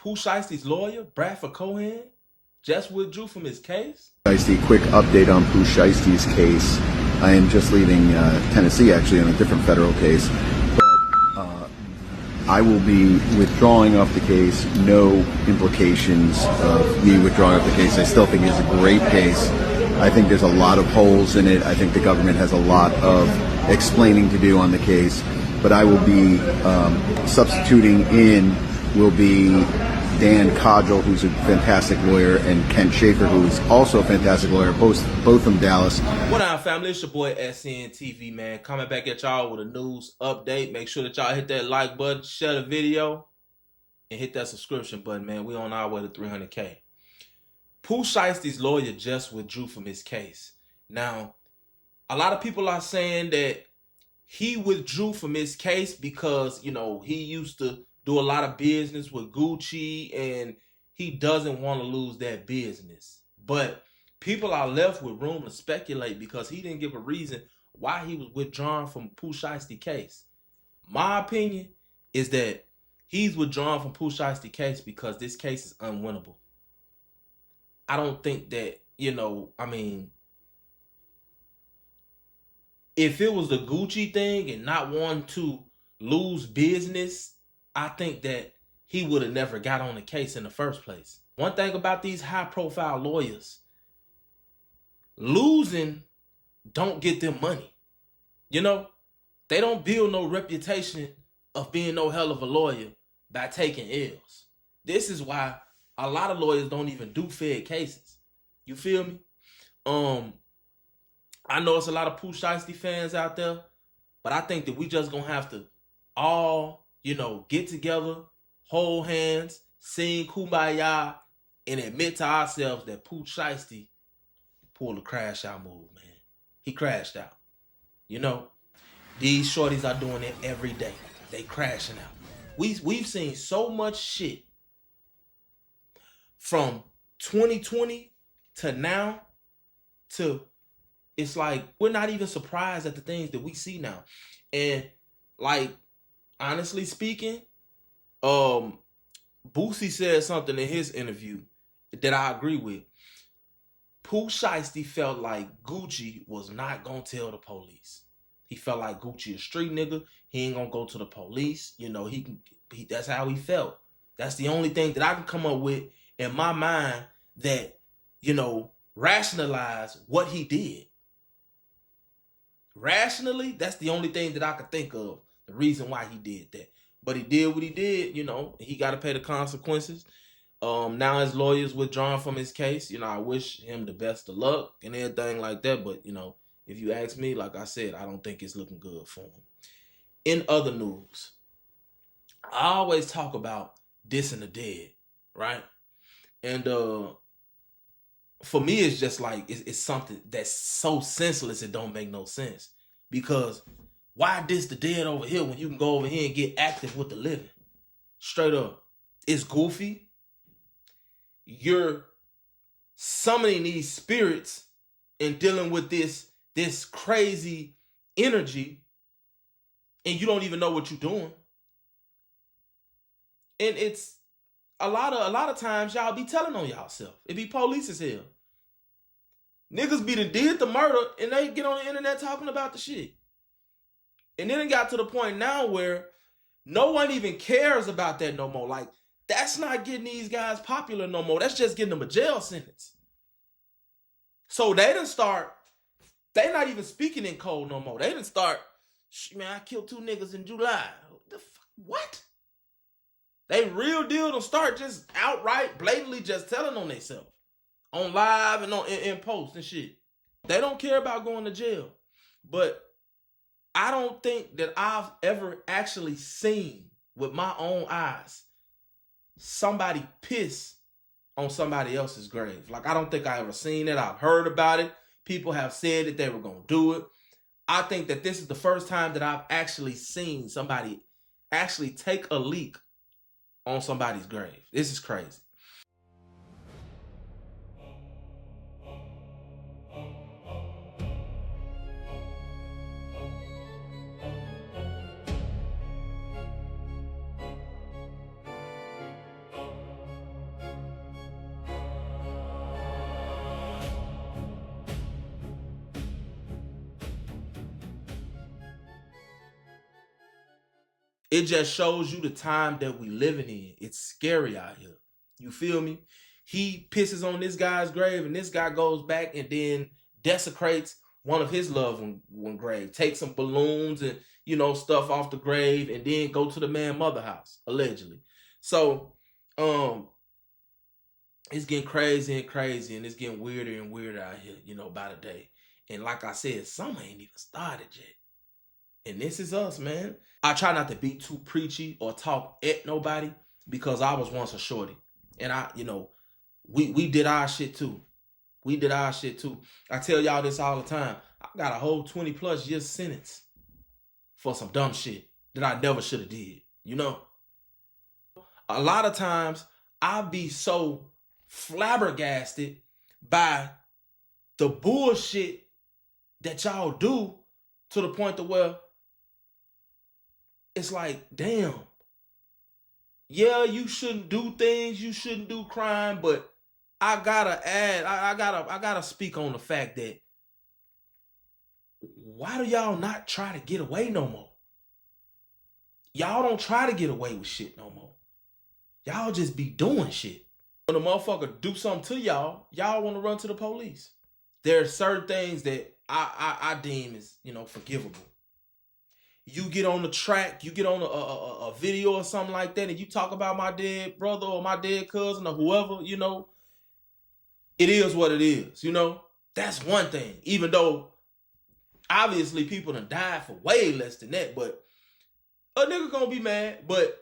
Pooh Shiesty's lawyer, Bradford Cohen, just withdrew from his case. Shiesty, quick update on Pooh Shiesty's case. I am just leaving Tennessee, actually, on a different federal case. But I will be withdrawing off the case. No implications of me withdrawing off the case. I still think it's a great case. I think there's a lot of holes in it. I think the government has a lot of explaining to do on the case. But I will be substituting in will be Dan Codgel, who's a fantastic lawyer, and Kent Schaefer, who's also a fantastic lawyer, both from Dallas. What up, family? It's your boy SN TV, man. Coming back at y'all with a news update. Make sure that y'all hit that like button, share the video, and hit that subscription button, man. We on our way to 300K. Pooh Shiesty's lawyer just withdrew from his case. Now, a lot of people are saying that he withdrew from his case because, you know, he used to do a lot of business with Gucci and he doesn't want to lose that business. But people are left with room to speculate because he didn't give a reason why he was withdrawn from Pooh Shiesty case. My opinion is that he's withdrawn from Pooh Shiesty case because this case is unwinnable. I don't think that, you know, I mean, if it was the Gucci thing and not wanting to lose business, I think that he would have never got on the case in the first place. One thing about these high-profile lawyers, losing don't get them money. You know, they don't build no reputation of being no hell of a lawyer by taking L's. This is why a lot of lawyers don't even do fair cases. You feel me? I know it's a lot of Pooh Shiesty fans out there, but I think that we just gonna have to all, you know, get together, hold hands, sing Kumbaya, and admit to ourselves that Pooh Shiesty pulled a crash out move, man. He crashed out. You know, these shorties are doing it every day. They crashing out. We've seen so much shit from 2020 to now to it's like we're not even surprised at the things that we see now. And like, honestly speaking, Boosie said something in his interview that I agree with. Pooh Shiesty felt like Gucci was not gonna tell the police. He felt like Gucci a street nigga. He ain't gonna go to the police. You know, that's how he felt. That's the only thing that I can come up with in my mind that, you know, rationalize what he did. Rationally, that's the only thing that I could think of, the reason why he did that. But he did what he did, you know, he got to pay the consequences. Now his lawyer's withdrawn from his case. You know, I wish him the best of luck and everything like that. But, you know, if you ask me, like I said, I don't think it's looking good for him. In other news, I always talk about dissing the dead, right? And for me, it's just like, it's something that's so senseless it don't make no sense. Because why diss the dead over here when you can go over here and get active with the living? Straight up. It's goofy. You're summoning these spirits and dealing with this crazy energy, and you don't even know what you're doing. And it's a lot of times y'all be telling on y'allself. It be police as hell. Niggas be did the murder and they get on the internet talking about the shit. And then it got to the point now where no one even cares about that no more. Like, that's not getting these guys popular no more. That's just getting them a jail sentence. So they they not even speaking in code no more. They done start, man, I killed 2 niggas in July. What? They real deal don't start just outright, blatantly just telling on themselves. On live and on in posts and shit. They don't care about going to jail. But I don't think that I've ever actually seen with my own eyes somebody piss on somebody else's grave. Like, I don't think I ever seen it. I've heard about it. People have said that they were going to do it. I think that this is the first time that I've actually seen somebody actually take a leak on somebody's grave. This is crazy. It just shows you the time that we living in. It's scary out here. You feel me? He pisses on this guy's grave, and this guy goes back and then desecrates one of his loved one grave. Take some balloons and, stuff off the grave, and then go to the man's mother house, allegedly. So, it's getting crazy and crazy, and it's getting weirder and weirder out here, by the day. And like I said, summer ain't even started yet. And this is us, man. I try not to be too preachy or talk at nobody, because I was once a shorty. And we did our shit too. We did our shit too. I tell y'all this all the time. I got a whole 20 plus year sentence for some dumb shit that I never should have did. A lot of times I be so flabbergasted by the bullshit that y'all do, to the point to where it's like, damn, yeah, you shouldn't do things, you shouldn't do crime, but I gotta add, I gotta speak on the fact that, why do y'all not try to get away no more? Y'all don't try to get away with shit no more. Y'all just be doing shit. When a motherfucker do something to y'all, y'all want to run to the police. There are certain things that I deem as, forgivable. You get on the track, you get on a video or something like that, and you talk about my dead brother or my dead cousin or whoever, it is what it is, That's one thing. Even though, obviously, people done died for way less than that, but a nigga gonna be mad. But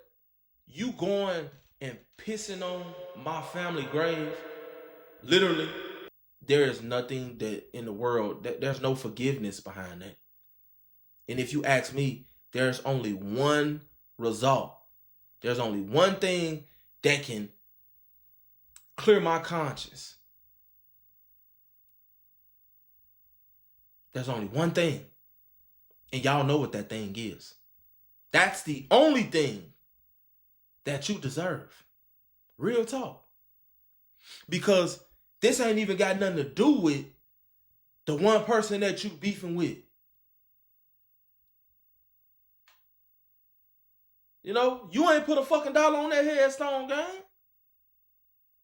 you going and pissing on my family grave, literally, there is nothing that in the world, there's no forgiveness behind that. And if you ask me, there's only one result. There's only one thing that can clear my conscience. There's only one thing. And y'all know what that thing is. That's the only thing that you deserve. Real talk. Because this ain't even got nothing to do with the one person that you beefing with. You ain't put a fucking dollar on that headstone, gang.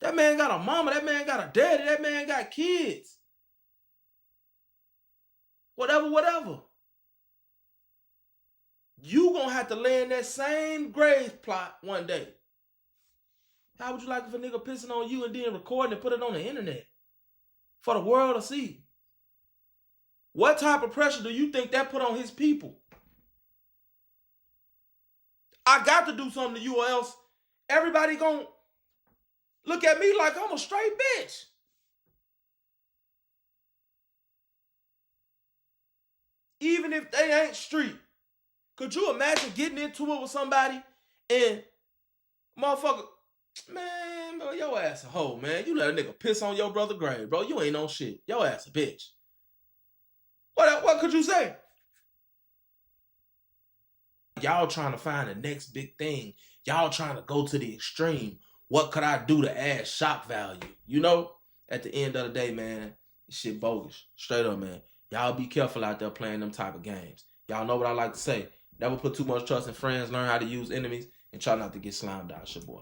That man got a mama, that man got a daddy, that man got kids. Whatever. You gonna have to lay in that same grave plot one day. How would you like if a nigga pissing on you and then recording and put it on the internet for the world to see? What type of pressure do you think that put on his people? I got to do something to you, or else everybody gonna look at me like I'm a straight bitch. Even if they ain't street. Could you imagine getting into it with somebody and motherfucker, man, bro, your ass a hoe, man. You let a nigga piss on your brother's grave, bro. You ain't on shit. Your ass a bitch. What could you say? Y'all trying to find the next big thing. Y'all trying to go to the extreme. What could I do to add shock value? At the end of the day, man, this shit bogus. Straight up, man. Y'all be careful out there playing them type of games. Y'all know what I like to say. Never put too much trust in friends. Learn how to use enemies. And try not to get slimed out. It's your boy.